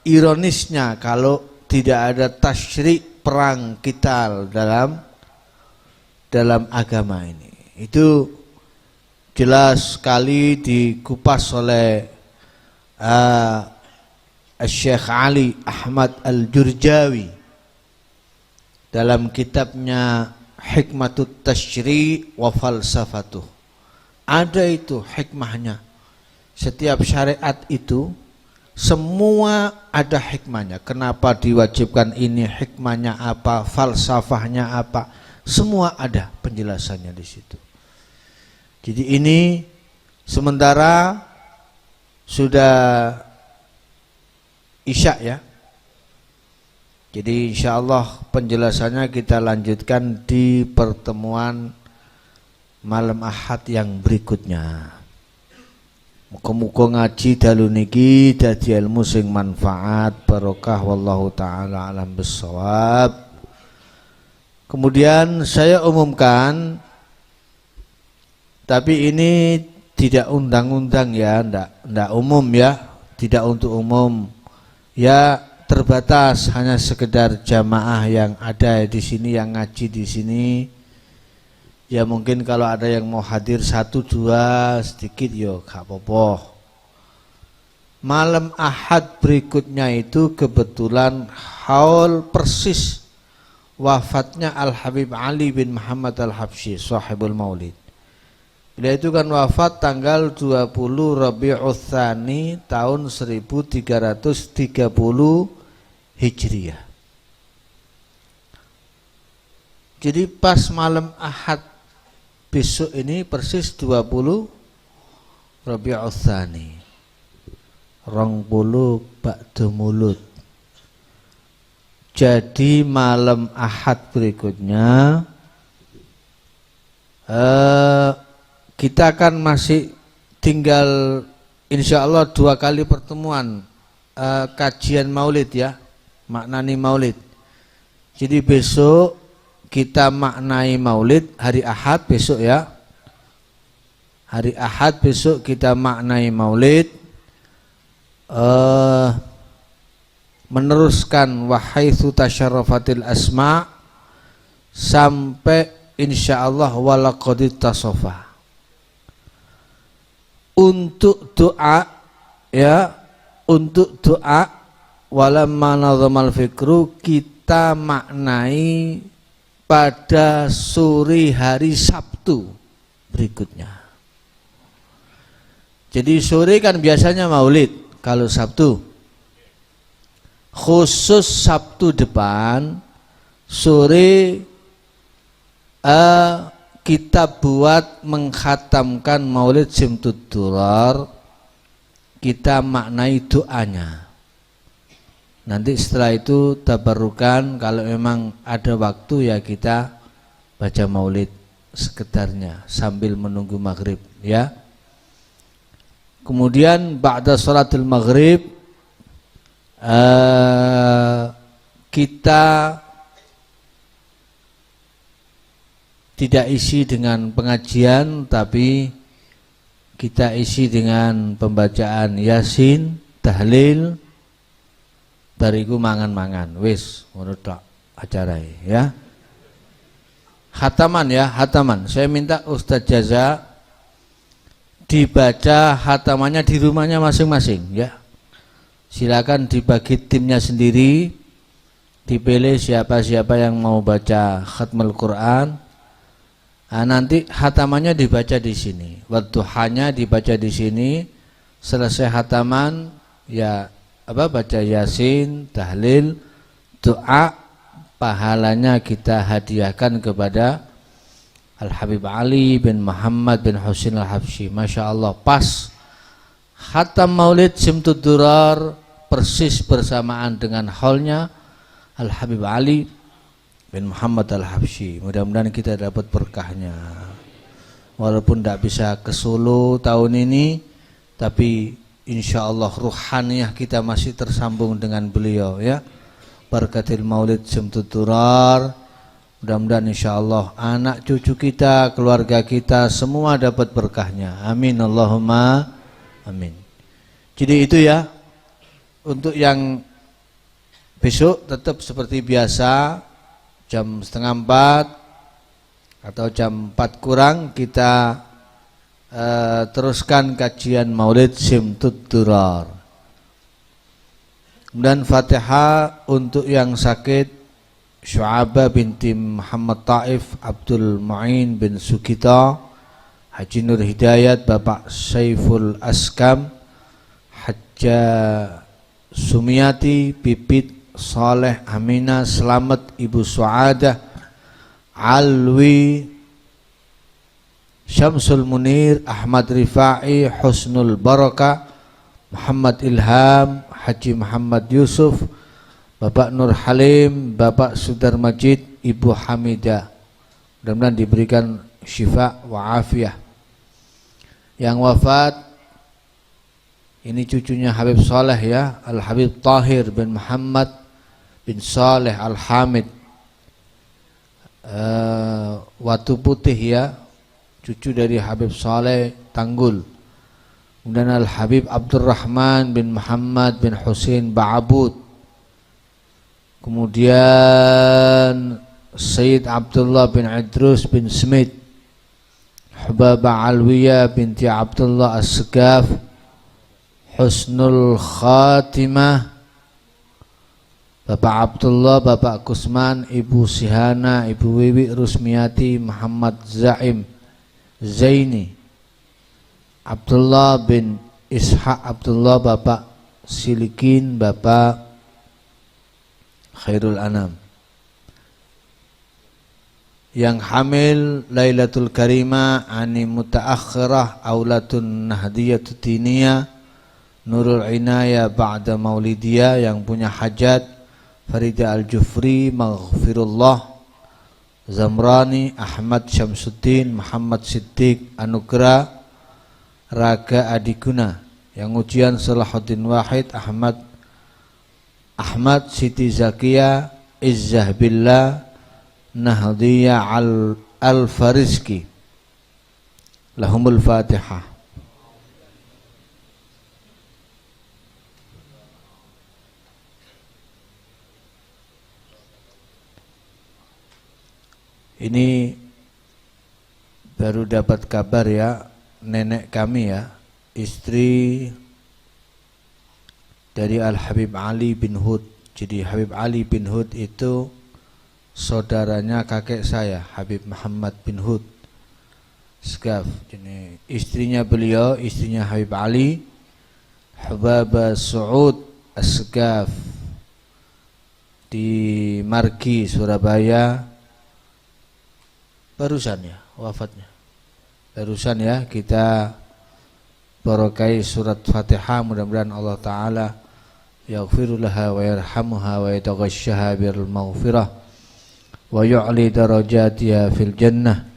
ironisnya kalau tidak ada tasyrik perang qital dalam agama ini. Itu jelas sekali dikupas oleh Syekh Ali Ahmad Al-Jurjawi dalam kitabnya Hikmatut Tasyri' wa Falsafatuh. Ada itu hikmahnya. Setiap syariat itu semua ada hikmahnya. Kenapa diwajibkan ini, hikmahnya apa, falsafahnya apa, semua ada penjelasannya di situ. Jadi ini sementara sudah Isya ya. Jadi insya Allah penjelasannya kita lanjutkan di pertemuan malam Ahad yang berikutnya. Muga-muga ngaji dalu niki dadi ilmu sing manfaat barokah, wallahu taala alam bissawab. Kemudian saya umumkan, tapi ini tidak undang-undang ya, enggak umum ya, tidak untuk umum. Ya terbatas, hanya sekedar jamaah yang ada di sini, yang ngaji di sini. Ya mungkin kalau ada yang mau hadir 1-2 sedikit yo gak apa-apa. Malam Ahad berikutnya itu kebetulan haul persis wafatnya Al-Habib Ali bin Muhammad Al-Habsyi, sahibul maulid. Beliau itu kan wafat tanggal 20 Rabiul Tsani tahun 1330 Hijriah. Jadi pas malam Ahad besok ini persis 20 Rabiul Tsani 20 ba'da Maulud. Jadi malam Ahad berikutnya kita akan masih tinggal insya Allah 2 kali pertemuan kajian maulid ya, maknani maulid. Jadi besok kita maknai maulid hari Ahad besok ya. Hari Ahad besok kita maknai maulid. Meneruskan wahaitsu tasyarrafatil asma sampai insyaallah walaqad tasofa. Untuk doa ya, untuk doa walamma nadhamal fikru kita maknai pada sore hari Sabtu berikutnya. Jadi sore kan biasanya maulid, kalau Sabtu khusus Sabtu depan sore kita buat mengkhatamkan maulid Simtud Durar, kita maknai doanya. Nanti setelah itu tabarukan, kalau memang ada waktu ya kita baca maulid sekedarnya sambil menunggu maghrib ya. Kemudian ba'da sholatul maghrib kita tidak isi dengan pengajian, tapi kita isi dengan pembacaan Yasin, tahlil, bariku mangan-mangan, wis ngono tok acarae ya. Khataman ya, khataman. Saya minta Ustadz Jaza dibaca khatamannya di rumahnya masing-masing ya. Silakan dibagi timnya sendiri, dipilih siapa-siapa yang mau baca khatmul Quran. Nah, nanti khatamannya dibaca di sini, wadduhanya dibaca di sini. Selesai khataman ya baca Yasin, tahlil, doa, pahalanya kita hadiahkan kepada Al-Habib Ali bin Muhammad bin Husain Al-Habsyi. Masya Allah, pas khatam maulid Simtud Durar persis bersamaan dengan haulnya Al-Habib Ali bin Muhammad Al-Habsyi. Mudah-mudahan kita dapat berkahnya. Walaupun tidak bisa ke Solo tahun ini, tapi insya Allah ruhaniyah kita masih tersambung dengan beliau ya. Barakatil maulid Simtud Durar. Mudah-mudahan insya Allah anak cucu kita, keluarga kita semua dapat berkahnya. Amin Allahumma amin. Jadi itu ya. Untuk yang besok tetap seperti biasa jam 3:30 atau jam 4 kurang kita teruskan kajian maulid Simtud Durar. Dan Fatihah untuk yang sakit Syu'abah binti Muhammad Taif, Abdul Mu'in bin Sukita, Haji Nur Hidayat, Bapak Saiful Askam, Hajja Sumiati, Pipit Saleh Aminah, Selamat Ibu Suadah, Alwi Syamsul Munir, Ahmad Rifai, Husnul Baraka, Muhammad Ilham, Haji Muhammad Yusuf, Bapak Nur Halim, Bapak Sudar Majid, Ibu Hamidah. Mudah-mudahan diberikan syifa wa afiyah. Yang wafat ini cucunya Habib Saleh ya, Al-Habib Tahir bin Muhammad bin Saleh Al-Hamid. Watu Putih ya, cucu dari Habib Saleh Tanggul. Kemudian Al-Habib Abdurrahman bin Muhammad bin Husain Ba'abud. Kemudian Sayyid Abdullah bin Idrus bin Smith, Hubaba Alwiya binti Abdullah As-Segaf, Husnul Khatimah, Bapak Abdullah, Bapak Kusman, Ibu Sihana, Ibu Wiwi Rusmiati, Muhammad Zaim Zaini, Abdullah bin Ishaq Abdullah, Bapak Silikin, Bapak Khairul Anam. Yang hamil Lailatul Karimah ani mutaakhirah aulatun nahdiyatut tiniyah Nurul Inayah ba'da maulidiyah, yang punya hajat Farida Al-Jufri Maghfirullah Zamrani, Ahmad Syamsuddin, Muhammad Siddiq Anugrah Raga Adiguna, yang ujian Salahuddin Wahid, Ahmad Siti Zakia, Izzah Billah Nahdiyah Al-Fariski. Lahumul Fatihah. Ini baru dapat kabar ya, nenek kami ya, istri dari Al-Habib Ali bin Hud. Jadi Habib Ali bin Hud itu saudaranya kakek saya, Habib Muhammad bin Hud Segaf. Jadi istrinya beliau, istrinya Habib Ali, Hubaba Su'ud As-Segaf di Margi, Surabaya. Barusan ya wafatnya. Barusan ya, kita barokai surat Fatihah, mudah-mudahan Allah Ta'ala yaghfiru laha wa yarhamuha wa yataghasyaha bil maghfirah wa yu'li darajatiha fil jannah.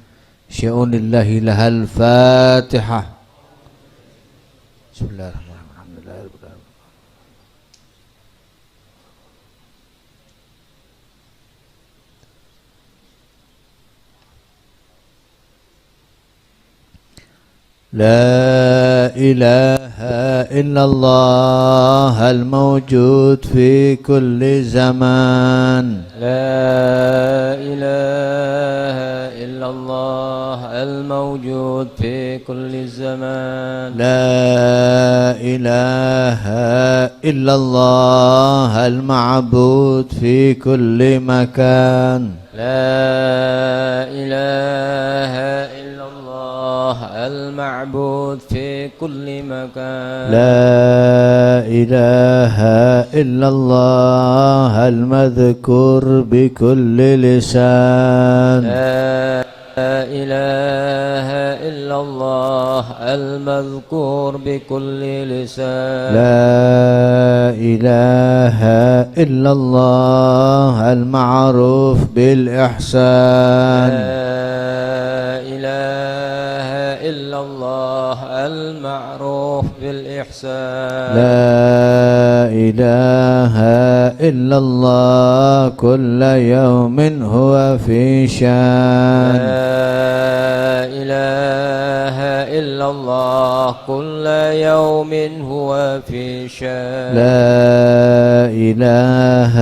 Sya'unillahi lahal Fatihah. Bismillahirrahmanirrahim. لا إله إلا الله الموجود في كل زمان. لا إله إلا الله الموجود في كل زمان. لا إله إلا الله المعبود في كل مكان. لا إله إلا الله المعبود في كل مكان. لا إله إلا الله المذكور بكل لسان. لا إله إلا الله المذكور بكل لسان. لا إله إلا الله المعروف بالإحسان. لا إله إلا الله المعروف بالإحسان. لا إله إلا الله كل يوم هو في شان. لا إله إلا الله كل يوم هو في شان. لا إله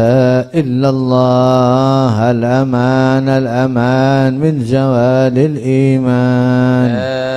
إلا الله الأمان الأمان من زوال الإيمان. لا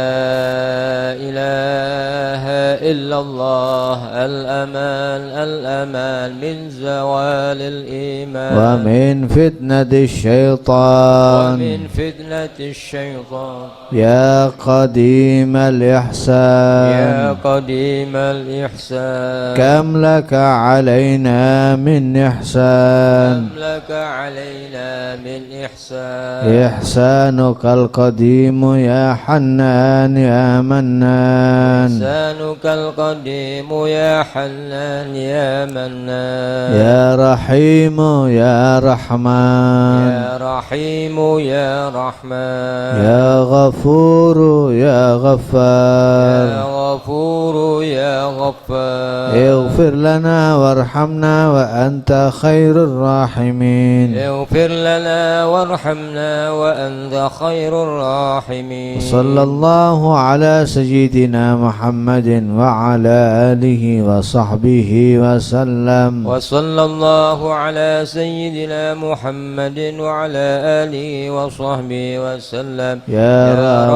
إله إلا الله الأمان الأمان من زوال الإيمان. ومن فتنة الشيطان. ومن فتنة الشيطان. يا قديم الإحسان. يا قديم الإحسان. كم لك علينا من إحسان. كم لك علينا من إحسان. إحسانك القديم يا حنان يا منان. إحسانك القديم يا حنان يا منان يا رحيم يا رحمن يا رحيم يا رحمن يا غفور يا غفار يا غفور يا غفار اغفر لنا وارحمنا وأنت خير الراحمين اغفر لنا وارحمنا وأنت خير الراحمين صلى الله على سيدنا محمد وعلى آله وصحبه وسلم وصلى الله على سيدنا محمد وعلى آله وصحبه وسلم يا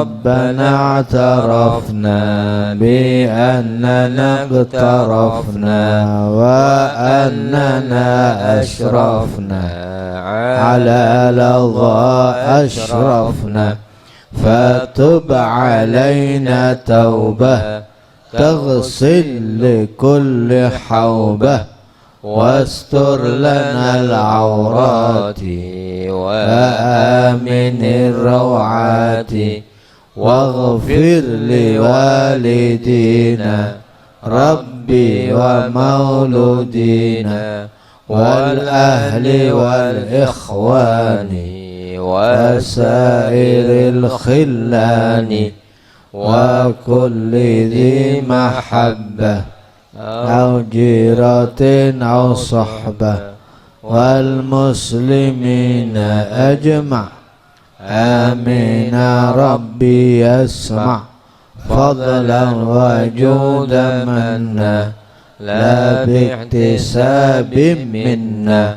ربنا اعترفنا بأننا اقترفنا وأننا أشرفنا على لظى أشرفنا فتب علينا توبة تغسل لكل حوبة واستر لنا العورات وآمن الروعات واغفر لوالدينا ربي ومولودينا والأهل والإخوان وسائر الخلان وكل ذي محبة أو جيرة أو صحبة والمسلمين أجمع آمين ربي يسمع فضلا وجودا منا لا باكتساب منا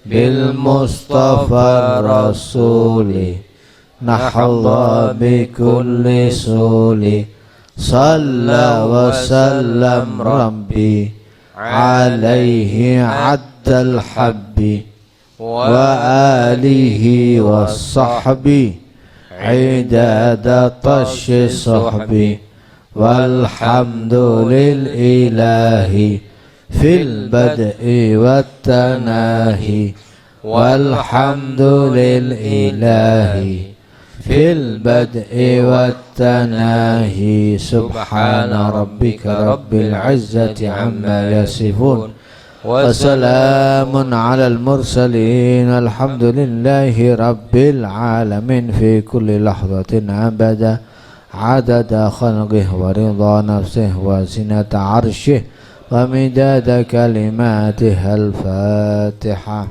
بالمصطفى الرسول نحظى بكل سول صلى وسلم ربي عليه عد الحب وآله والصحب عداد طش الصحب والحمد للإله في البدء والتناهي والحمد للإله في البدء والتناهي سبحان ربك رب العزة عما يصفون وسلام على المرسلين الحمد لله رب العالمين في كل لحظة أبدا عدد خلقه ورضا نفسه وزنة عرشه ومداد كلماته الفاتحة.